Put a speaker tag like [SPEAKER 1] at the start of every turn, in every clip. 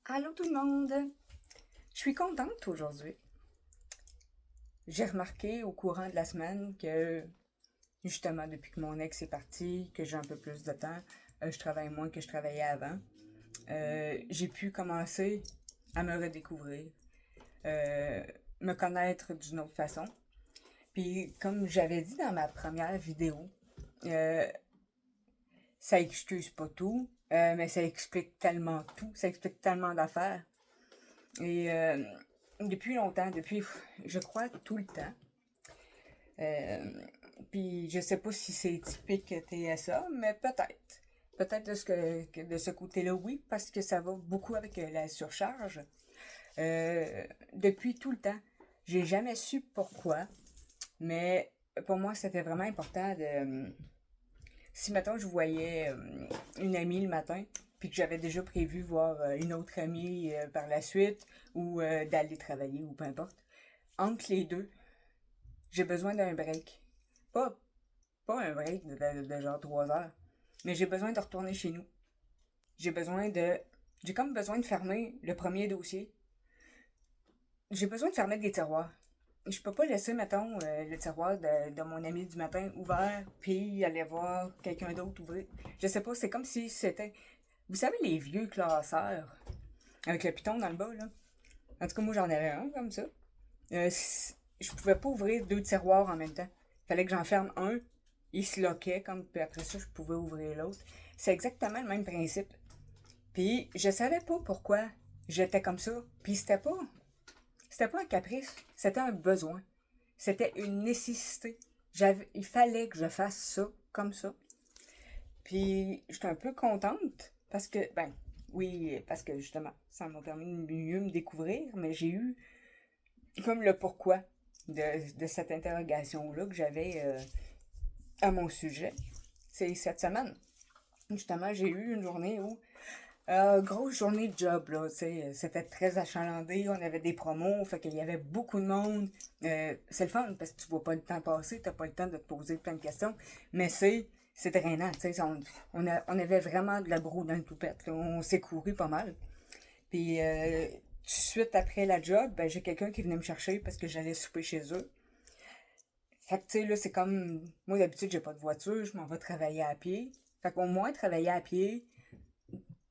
[SPEAKER 1] Allô tout le monde! Je suis contente aujourd'hui. J'ai remarqué au courant de la semaine que, justement, depuis que mon ex est parti, que j'ai un peu plus de temps, je travaille moins que je travaillais avant. J'ai pu commencer à me redécouvrir, euh, me connaître d'une autre façon. Puis, comme j'avais dit dans ma première vidéo, euh, ça excuse pas tout, mais ça explique tellement tout, ça explique tellement d'affaires. Et depuis longtemps, depuis, je crois, tout le temps. Euh, Puis je sais pas si c'est typique TSA, mais peut-être. Peut-être de ce côté-là, oui, parce que ça va beaucoup avec la surcharge. Depuis tout le temps. J'ai jamais su pourquoi, mais pour moi, c'était vraiment important de... Si, mettons, je voyais une amie le matin, puis que j'avais déjà prévu voir une autre amie par la suite, ou d'aller travailler, ou peu importe, entre les deux, j'ai besoin d'un break. Pas, pas un break de genre 3 heures, mais j'ai besoin de retourner chez nous. J'ai besoin de... J'ai comme besoin de fermer le premier dossier. J'ai besoin de fermer des tiroirs. Je peux pas laisser, mettons, le tiroir de mon ami du matin ouvert, puis aller voir quelqu'un d'autre ouvrir. Je sais pas, c'est comme si c'était... Vous savez, les vieux classeurs, avec le piton dans le bas, là? En tout cas, moi, j'en avais un comme ça. Je pouvais pas ouvrir deux tiroirs en même temps. Fallait que j'en ferme un, il se loquait, comme, puis après ça, je pouvais ouvrir l'autre. C'est exactement le même principe. Puis, je savais pas pourquoi j'étais comme ça. Puis, c'était pas un caprice, c'était un besoin. C'était une nécessité. Il fallait que je fasse ça, comme ça. Puis, j'étais un peu contente, parce que, ben, oui, parce que justement, ça m'a permis de mieux me découvrir, mais j'ai eu comme le pourquoi de cette interrogation-là que j'avais à mon sujet. C'est cette semaine. Justement, j'ai eu une journée où grosse journée de job, là, tu sais, c'était très achalandé, on avait des promos, fait qu'il y avait beaucoup de monde. C'est le fun, parce que tu vois pas le temps passer, t'as pas le temps de te poser plein de questions, mais c'est drainant, tu sais, on avait vraiment de la broue dans le toupette, là, on s'est couru pas mal. Puis, tout de suite après la job, ben, j'ai quelqu'un qui venait me chercher parce que j'allais souper chez eux. Fait que, tu sais, là, c'est comme, moi, d'habitude, j'ai pas de voiture, je m'en vais travailler à pied. Fait qu'au moins, travailler à pied,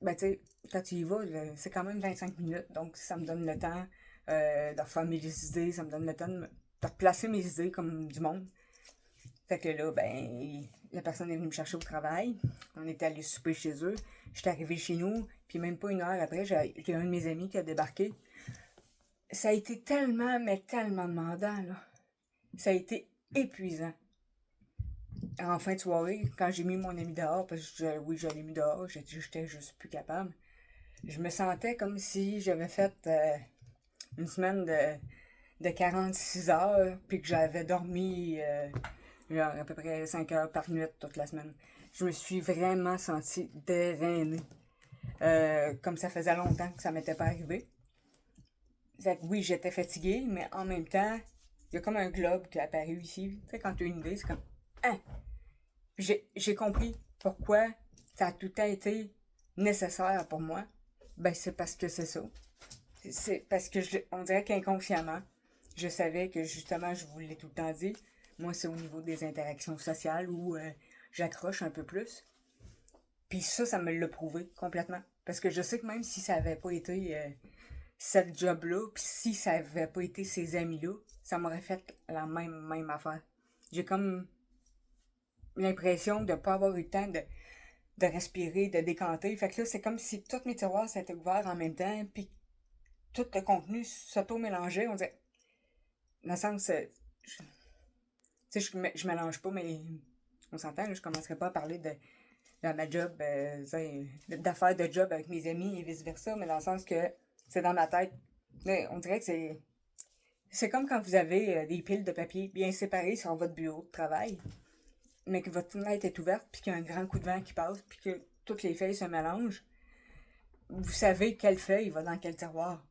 [SPEAKER 1] ben, tu sais, quand tu y vas, là, c'est quand même 25 minutes. Donc, ça me donne le temps de refaire mes idées, ça me donne le temps de replacer mes idées comme du monde. Fait que là, ben, la personne est venue me chercher au travail. On était allé souper chez eux. J'étais arrivé chez nous, puis même pas une heure après, j'ai un de mes amis qui a débarqué. Ça a été tellement, mais tellement demandant, là. Ça a été épuisant. En fin de soirée, quand j'ai mis mon ami dehors, parce que oui, je l'ai mis dehors, j'étais juste plus capable. Je me sentais comme si j'avais fait une semaine de 46 heures, puis que j'avais dormi genre à peu près 5 heures par nuit toute la semaine. Je me suis vraiment sentie drainée. Comme ça faisait longtemps que ça m'était pas arrivé. Fait que oui, j'étais fatiguée, mais en même temps, il y a comme un globe qui est apparu ici. Tu sais, quand tu as une idée, c'est comme... Hein? J'ai compris pourquoi ça a tout à été nécessaire pour moi. Ben, c'est parce que c'est ça. C'est parce que on dirait qu'inconsciemment, je savais que justement, je vous l'ai tout le temps dit, moi, c'est au niveau des interactions sociales où j'accroche un peu plus. Puis ça me l'a prouvé complètement. Parce que je sais que même si ça avait pas été cette job-là, puis si ça avait pas été ces amis-là, ça m'aurait fait la même affaire. J'ai comme l'impression de pas avoir eu le temps de respirer, de décanter. Fait que là, c'est comme si tous mes tiroirs s'étaient ouverts en même temps, puis tout le contenu s'auto-mélangeait. On dirait, dans le sens, tu sais, je mélange pas, mais on s'entend, là, je commencerai pas à parler de ma job, d'affaires de job avec mes amis et vice-versa, mais dans le sens que c'est dans ma tête. Mais on dirait que c'est comme quand vous avez des piles de papier bien séparées sur votre bureau de travail, mais que votre fenêtre est ouverte, puis qu'il y a un grand coup de vent qui passe, puis que toutes les feuilles se mélangent. Vous savez quelle feuille va dans quel tiroir.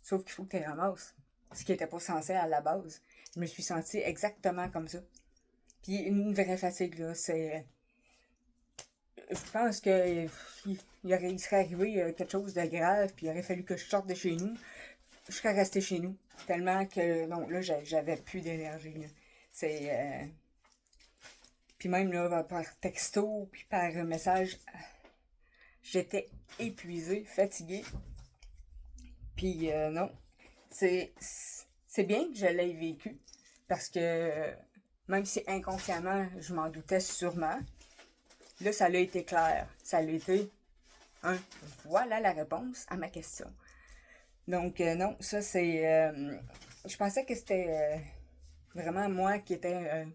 [SPEAKER 1] Sauf qu'il faut que tu les ramasses. Ce qui n'était pas censé à la base. Je me suis sentie exactement comme ça. Puis une vraie fatigue, là, c'est... je pense que il serait arrivé quelque chose de grave, puis il aurait fallu que je sorte de chez nous. Je serais restée chez nous. Tellement que, non, là, j'avais plus d'énergie, là. C'est... Puis même, là, par texto, puis par message, j'étais épuisée, fatiguée. Puis non, c'est bien que je l'ai vécu, parce que même si inconsciemment, je m'en doutais sûrement, là, ça a été clair. Ça a été un voilà la réponse à ma question. Donc, non, ça, c'est... je pensais que c'était vraiment moi qui étais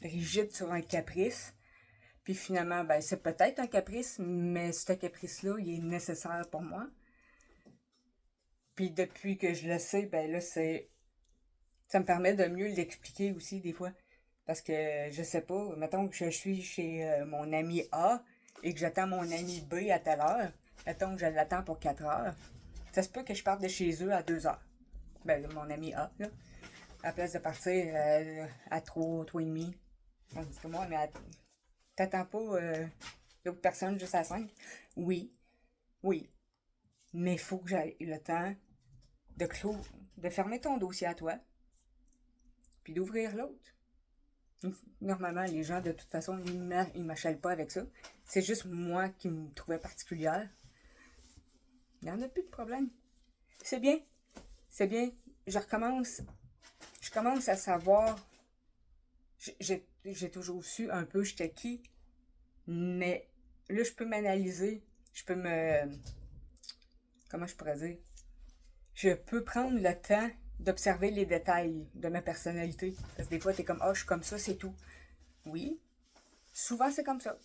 [SPEAKER 1] rigide sur un caprice. Puis finalement, ben, c'est peut-être un caprice, mais ce caprice-là, il est nécessaire pour moi. Puis depuis que je le sais, ben là, ça me permet de mieux l'expliquer aussi, des fois. Parce que, je sais pas, mettons que je suis chez mon ami A et que j'attends mon ami B à telle heure. Mettons que je l'attends pour 4 heures. Ça se peut que je parte de chez eux à 2 heures. Ben, mon ami A, là. À la place de partir à 3, 3h30. Tandis que moi, mais t'attends pas l'autre personne juste à 5? Oui, oui. Mais il faut que j'aille le temps de fermer ton dossier à toi, puis d'ouvrir l'autre. Normalement, les gens, de toute façon, ils m'achètent pas avec ça. C'est juste moi qui me trouvais particulière. Il n'y en a plus de problème. C'est bien. C'est bien. Je commence à savoir. J'ai toujours su un peu j'étais qui, mais là, je peux m'analyser. Je peux comment je pourrais dire? Je peux prendre le temps d'observer les détails de ma personnalité. Parce que des fois, t'es comme, ah, je suis comme ça, c'est tout. Oui, souvent c'est comme ça.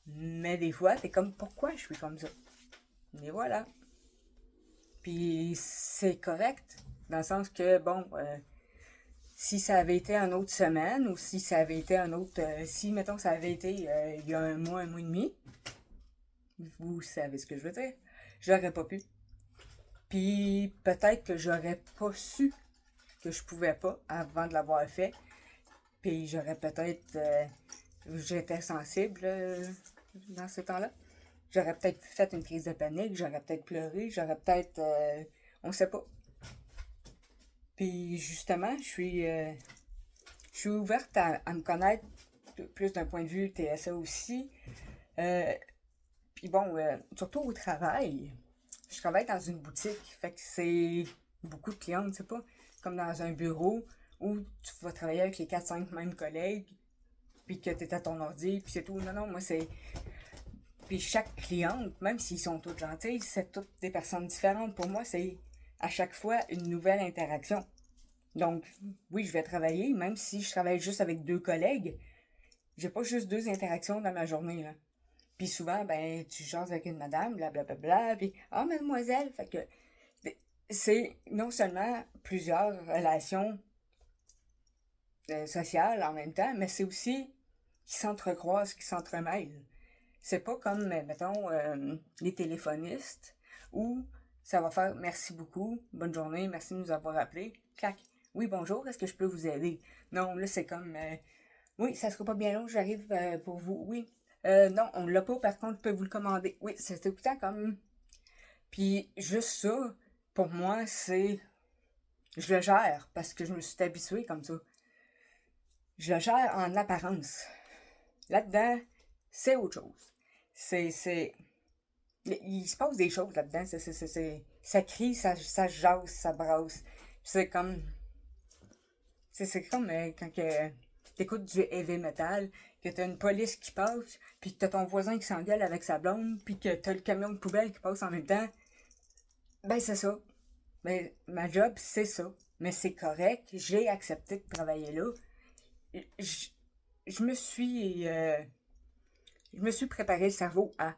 [SPEAKER 1] Mais des fois, t'es comme, pourquoi je suis comme ça? Et voilà. Puis c'est correct, dans le sens que, bon, si ça avait été une autre semaine, ou si ça avait été un autre... si, mettons, ça avait été il y a un mois et demi, vous savez ce que je veux dire, j'aurais pas pu. Puis peut-être que j'aurais pas su que je pouvais pas avant de l'avoir fait. Puis j'aurais peut-être... j'étais sensible dans ce temps-là. J'aurais peut-être fait une crise de panique, j'aurais peut-être pleuré, j'aurais peut-être... on sait pas. Puis justement, je suis ouverte à me connaître plus d'un point de vue TSA aussi. Puis bon, surtout au travail. Je travaille dans une boutique, fait que c'est beaucoup de clients, c'est pas comme dans un bureau où tu vas travailler avec les 4-5 mêmes collègues, puis que t'es à ton ordi, puis c'est tout. Non, non, moi c'est... Puis chaque cliente, même s'ils sont toutes gentilles, c'est toutes des personnes différentes. Pour moi, c'est à chaque fois une nouvelle interaction. Donc, oui, je vais travailler, même si je travaille juste avec 2 collègues, j'ai pas juste 2 interactions dans ma journée, là. Puis souvent, ben, tu jases avec une madame, blablabla, puis « Ah, mademoiselle! » Fait que c'est non seulement plusieurs relations sociales en même temps, mais c'est aussi qui s'entrecroisent, qui s'entremêlent. C'est pas comme, mettons, les téléphonistes, où ça va faire merci beaucoup, bonne journée, merci de nous avoir appelé, clac. Oui, bonjour, est-ce que je peux vous aider? Non, là, c'est comme, oui, ça sera pas bien long, j'arrive pour vous. Oui. Non, on l'a pas, par contre, je peux vous le commander. Oui, c'est tout le temps comme. Puis, juste ça, pour moi, c'est. Je le gère parce que je me suis habituée comme ça. Je le gère en apparence. Là-dedans, c'est autre chose. C'est. Il se passe des choses là-dedans. Ça crie, ça jase, ça brasse. C'est comme. C'est comme quand t'écoutes du heavy metal, que t'as une police qui passe, puis que t'as ton voisin qui s'engueule avec sa blonde, puis que t'as le camion de poubelle qui passe en même temps. Ben, c'est ça. Ben, ma job, c'est ça. Mais c'est correct. J'ai accepté de travailler là. Je, je me suis... je me suis préparé le cerveau à.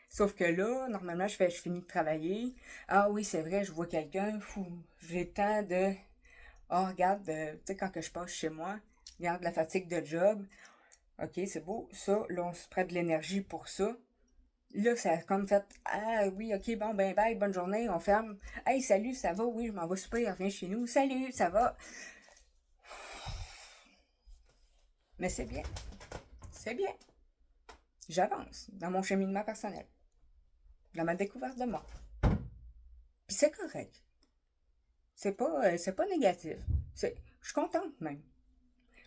[SPEAKER 1] Sauf que là, normalement, je finis de travailler. Ah oui, c'est vrai, je vois quelqu'un. Fou, j'ai le temps de... Ah, regarde, tu sais, quand que je passe chez moi, regarde la fatigue de job. Ok, c'est beau. Ça, là, on se prête de l'énergie pour ça. Là, ça a comme fait, ah oui, ok, bon, ben bye, bonne journée, on ferme. Hey, salut, ça va? Oui, je m'en vais souper, reviens chez nous. Salut, ça va? Mais c'est bien. C'est bien. j'avance dans mon cheminement personnel, dans ma découverte de moi. Puis c'est correct. C'est pas négatif. Je suis contente même.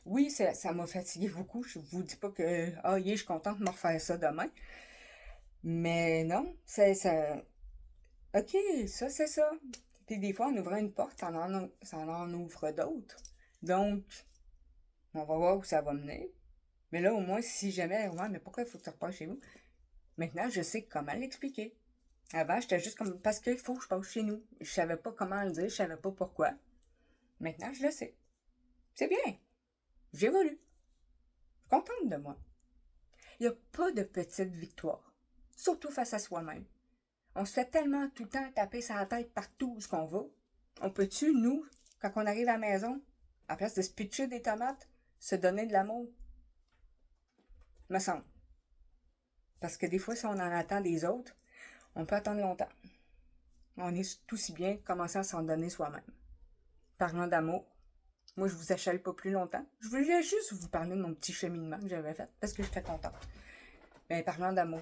[SPEAKER 1] Oui, ça m'a fatigué beaucoup. Je vous dis pas que, je suis contente de me refaire ça demain. Mais non, c'est ça. Ok, ça, c'est ça. Puis des fois, en ouvrant une porte, ça en ouvre d'autres. Donc, on va voir où ça va mener. Mais là, au moins, si jamais, ouais, mais pourquoi il faut que tu repasses chez vous? Maintenant, je sais comment l'expliquer. Avant, j'étais juste comme, parce qu'il faut que je passe chez nous. Je savais pas comment le dire, je savais pas pourquoi. Maintenant, je le sais. C'est bien. J'évolue. Je suis contente de moi. Il n'y a pas de petite victoire. Surtout face à soi-même. On se fait tellement tout le temps taper sa tête partout où ce qu'on va. On peut-tu, nous, quand on arrive à la maison, à place de se pitcher des tomates, se donner de l'amour? Me semble. Parce que des fois, si on en attend des autres, on peut attendre longtemps. On est tout si bien commencer à s'en donner soi-même. Parlant d'amour, moi, je vous achale pas plus longtemps. Je voulais juste vous parler de mon petit cheminement que j'avais fait parce que j'étais contente. Mais parlant d'amour,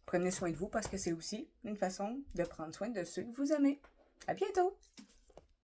[SPEAKER 1] prenez soin de vous parce que c'est aussi une façon de prendre soin de ceux que vous aimez. À bientôt!